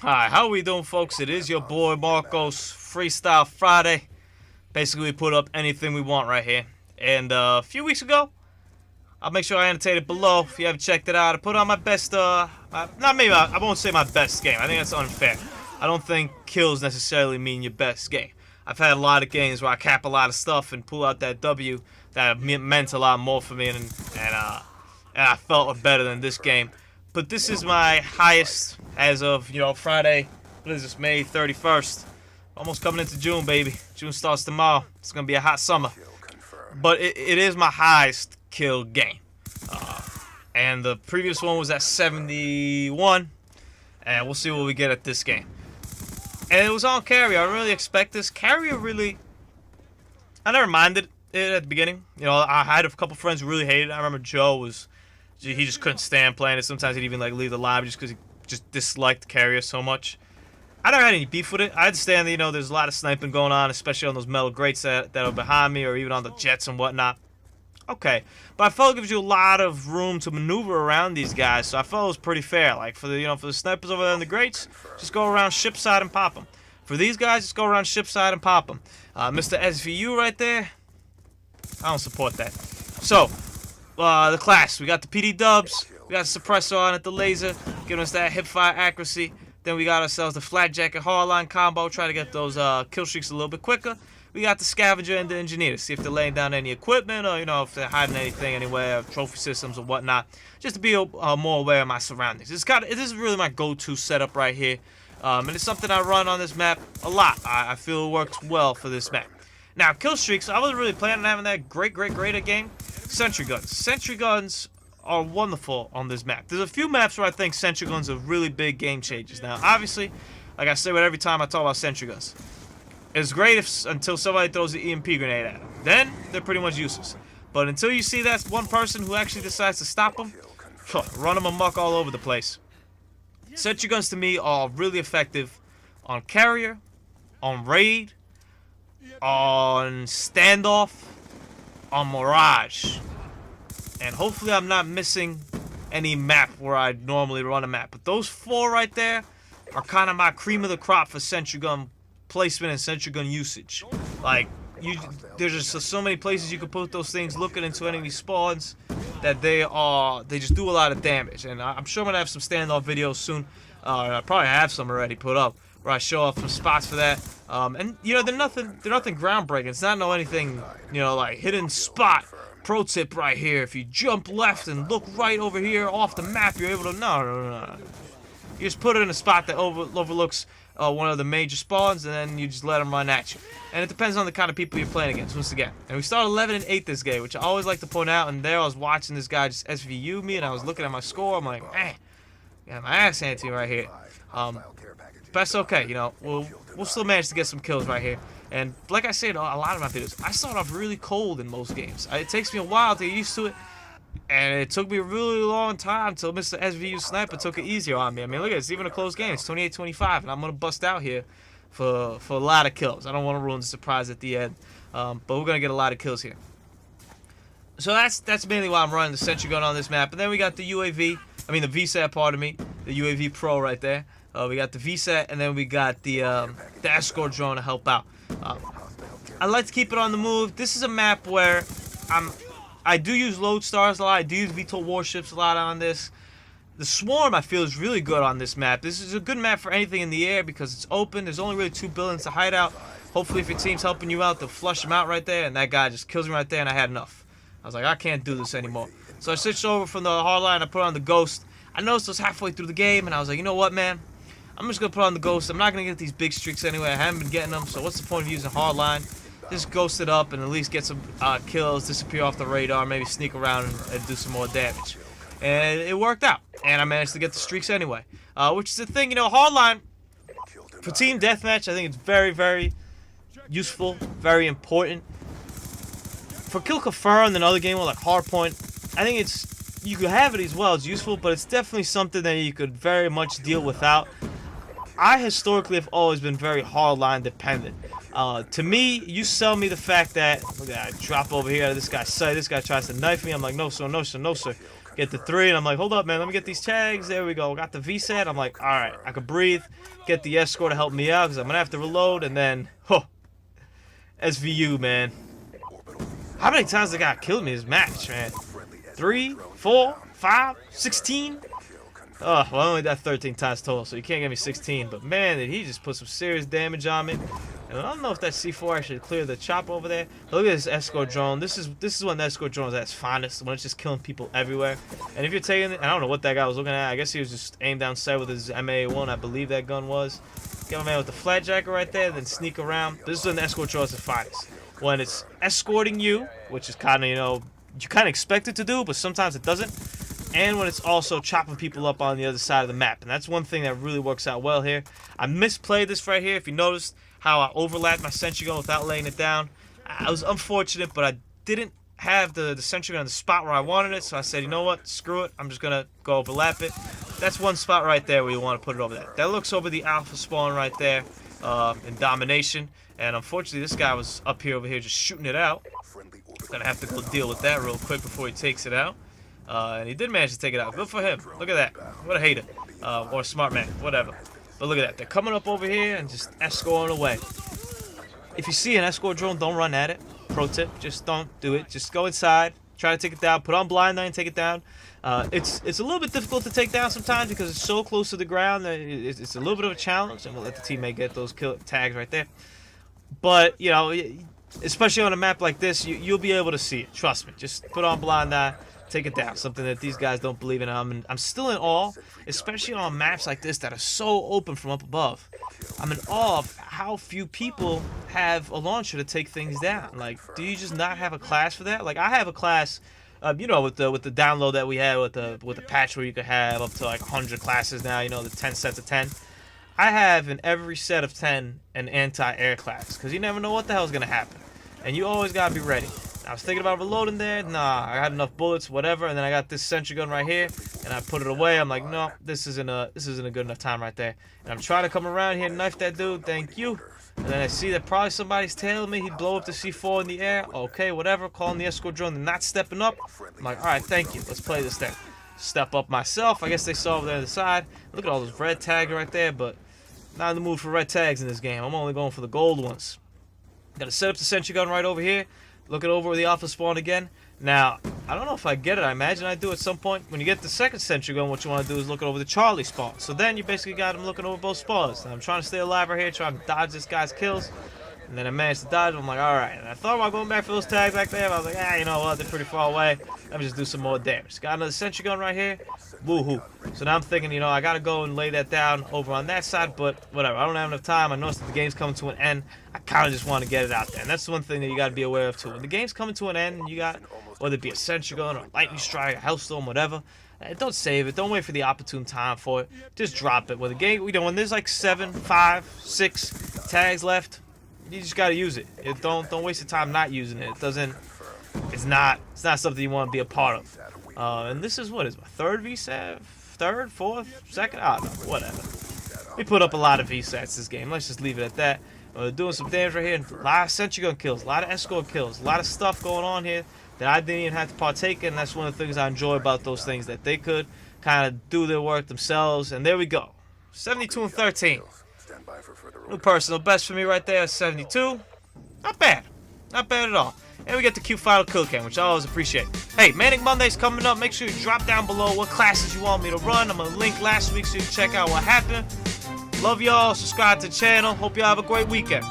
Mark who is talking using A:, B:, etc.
A: Hi, how we doing, folks? It is your boy Marcos, Freestyle Friday. Basically, we put up anything we want right here. And a few weeks ago, I'll make sure I annotate it below if you haven't checked it out. I put on my best, I won't say my best game. I think that's unfair. I don't think kills necessarily mean your best game. I've had a lot of games where I cap a lot of stuff and pull out that W that meant a lot more for me, and I felt better than this game. But this is my highest as of, Friday. What is this, May 31st? Almost coming into June, baby. June starts tomorrow. It's going to be a hot summer. But it is my highest kill game. And the previous one was at 71. And we'll see what we get at this game. And it was on carrier. I really expect this. Carrier really... I never minded it at the beginning. I had a couple friends who really hated it. I remember Joe was... He just couldn't stand playing it. Sometimes he'd even leave the lobby just because he just disliked carrier so much. I never had any beef with it. I understand that, there's a lot of sniping going on, especially on those metal grates that are behind me, or even on the jets and whatnot. Okay, but I felt it gives you a lot of room to maneuver around these guys, so I felt it was pretty fair. Like for the snipers over there in the grates, just go around ship side and pop them. For these guys, just go around ship side and pop them. Mr. SVU right there, I don't support that. So. The class, we got the PD dubs, we got the suppressor on it, the laser, giving us that hip fire accuracy. Then we got ourselves the flat jacket hardline combo, try to get those kill streaks a little bit quicker. We got the scavenger and the engineer to see if they're laying down any equipment, or if they're hiding anything anywhere, trophy systems or whatnot, just to be more aware of my surroundings. This is really my go-to setup right here, and it's something I run on this map a lot. I feel it works well for this map. Now, kill streaks, I wasn't really planning on having that great a game. Sentry guns. Sentry guns are wonderful on this map. There's a few maps where I think sentry guns are really big game changers. Now, obviously, like I say with every time I talk about sentry guns, it's great until somebody throws an EMP grenade at them. Then, they're pretty much useless. But until you see that one person who actually decides to stop them, run them amok all over the place. Sentry guns, to me, are really effective on carrier, on raid, on standoff, on Mirage, and hopefully I'm not missing any map where I normally run a map. But those four right there are kind of my cream of the crop for sentry gun placement and sentry gun usage. Like, there's just so many places you can put those things looking into enemy spawns that they just do a lot of damage. And I'm sure I'm gonna have some standoff videos soon. I probably have some already put up where I show off some spots for that. And they're nothing groundbreaking. It's not anything, like hidden spot. Pro tip right here: if you jump left and look right over here off the map, you're able to no. You just put it in a spot that overlooks one of the major spawns, and then you just let them run at you. And it depends on the kind of people you're playing against. Once again, and we started 11-8 this game, which I always like to point out. And there I was watching this guy just SVU me, and I was looking at my score. I'm like, man, got my ass handed to me right here. But that's okay, we'll still manage to get some kills right here. And like I said, a lot of my videos, I start off really cold in most games. It takes me a while to get used to it, and it took me a really long time until Mr. SVU Sniper took it easier on me. I mean, look at it, it's even a close game. It's 28-25, and I'm going to bust out here for a lot of kills. I don't want to ruin the surprise at the end, but we're going to get a lot of kills here. So that's mainly why I'm running the sentry gun on this map. And then we got the the VSAT, pardon me, the UAV Pro right there. We got the VSAT, and then we got the Escort drone to help out. I like to keep it on the move. This is a map where I do use Lodestars a lot. I do use VTOL warships a lot on this. The Swarm, I feel, is really good on this map. This is a good map for anything in the air because it's open. There's only really 2 buildings to hide out. Hopefully, if your team's helping you out, they'll flush them out right there, and that guy just kills me right there, and I had enough. I was like, I can't do this anymore. So I switched over from the hardline. I put on the Ghost. I noticed it was halfway through the game, and I was like, you know what, man? I'm just going to put on the Ghost. I'm not going to get these big streaks anyway. I haven't been getting them, so what's the point of using hardline? Just ghost it up and at least get some kills, disappear off the radar, maybe sneak around and do some more damage. And it worked out. And I managed to get the streaks anyway. Which is the thing, hardline, for team deathmatch, I think it's very, very useful, very important. For kill confirmed and other game like Hardpoint, I think you could have it as well. It's useful, but it's definitely something that you could very much deal without. I historically have always been very hardline dependent. To me, you sell me the fact that, look at that, I drop over here, this guy's sight, this guy tries to knife me, I'm like, no sir, no sir, no sir. Get the 3, and I'm like, hold up man, let me get these tags, there we go, got the VSAT, I'm like, alright, I can breathe, get the Escort to help me out, because I'm going to have to reload, and then, SVU, man. How many times the guy killed me this match, man? 3, 4, 5, 16? Oh, well, I only got 13 times total, so you can't get me 16. But man, did he just put some serious damage on me. And I don't know if that C4 actually cleared the chop over there. But look at this Escort drone. This is when the Escort drone is at its finest, when it's just killing people everywhere. And if you're taking it, I don't know what that guy was looking at. I guess he was just aimed down sight with his MA1, I believe that gun was. Get my man with the flat jacket right there, then sneak around. This is when the Escort drone is at its finest. When it's escorting you, which is kind of, you kind of expect it to do, but sometimes it doesn't. And when it's also chopping people up on the other side of the map. And that's one thing that really works out well here. I misplayed this right here. If you noticed how I overlapped my sentry gun without laying it down. I was unfortunate, but I didn't have the sentry gun in the spot where I wanted it. So I said, you know what? Screw it. I'm just going to go overlap it. That's one spot right there where you want to put it over there. That looks over the alpha spawn right there in domination. And unfortunately, this guy was up here over here just shooting it out. Gonna have to go deal with that real quick before he takes it out. And he did manage to take it out. Good for him. Look at that. What a hater. Or a smart man. Whatever. But look at that. They're coming up over here and just escorting away. If you see an Escort drone, don't run at it. Pro tip. Just don't do it. Just go inside. Try to take it down. Put on blind eye and take it down. It's a little bit difficult to take down sometimes because it's so close to the ground. It's a little bit of a challenge. And we'll let the teammate get those kill tags right there. But, especially on a map like this, you'll be able to see it. Trust me. Just put on blind eye. Take it down. Something that these guys don't believe in. I'm still in awe, especially on maps like this that are so open from up above. I'm in awe of how few people have a launcher to take things down. Like, do you just not have a class for that? Like, I have a class, with the download that we had with the patch where you could have up to like 100 classes now. The 10 sets of 10. I have in every set of 10 an anti-air class because you never know what the hell's gonna happen, and you always gotta be ready. I was thinking about reloading there. Nah, I had enough bullets, whatever. And then I got this sentry gun right here, and I put it away. I'm like, no, this isn't a good enough time right there. And I'm trying to come around here and knife that dude. Thank you. And then I see that probably somebody's tailing me. He'd blow up the C4 in the air. Okay, whatever. Calling the Escort drone. They're not stepping up. I'm like, all right, thank you. Let's play this thing. Step up myself. I guess they saw over there on the side. Look at all those red tags right there, but not in the mood for red tags in this game. I'm only going for the gold ones. Got to set up the sentry gun right over here. Looking over the alpha spawn again. Now, I don't know if I get it. I imagine I do at some point. When you get the second sentry gun, what you want to do is look over the Charlie spawn. So then you basically got him looking over both spawns. And I'm trying to stay alive right here, trying to dodge this guy's kills. And then I managed to dodge him. I'm like, alright. And I thought about going back for those tags back there. But I was like, you know what? They're pretty far away. Let me just do some more damage. Got another sentry gun right here. Woohoo. So now I'm thinking, I got to go and lay that down over on that side. But whatever. I don't have enough time. I noticed that the game's coming to an end. I kind of just want to get it out there. And that's one thing that you got to be aware of too. When the game's coming to an end and you got, whether it be a sentry gun or a lightning strike, a hellstorm, whatever, don't save it. Don't wait for the opportune time for it. Just drop it. When the game, when there's like 7, 5, 6 tags left, you just got to use it. Don't waste your time not using it. It's not something you want to be a part of. And this is my third VSAT? Third, fourth, second? I don't know. Whatever. We put up a lot of VSATs this game. Let's just leave it at that. Doing some damage right here. A lot of sentry gun kills. A lot of Escort kills. A lot of stuff going on here that I didn't even have to partake in. That's one of the things I enjoy about those things, that they could kind of do their work themselves. And there we go. 72 and 13. New personal best for me right there, 72. Not bad. Not bad at all. And we get the cute final kill cam, which I always appreciate. Hey, Manic Monday's coming up. Make sure you drop down below what classes you want me to run. I'm going to link last week so you can check out what happened. Love y'all. Subscribe to the channel. Hope y'all have a great weekend.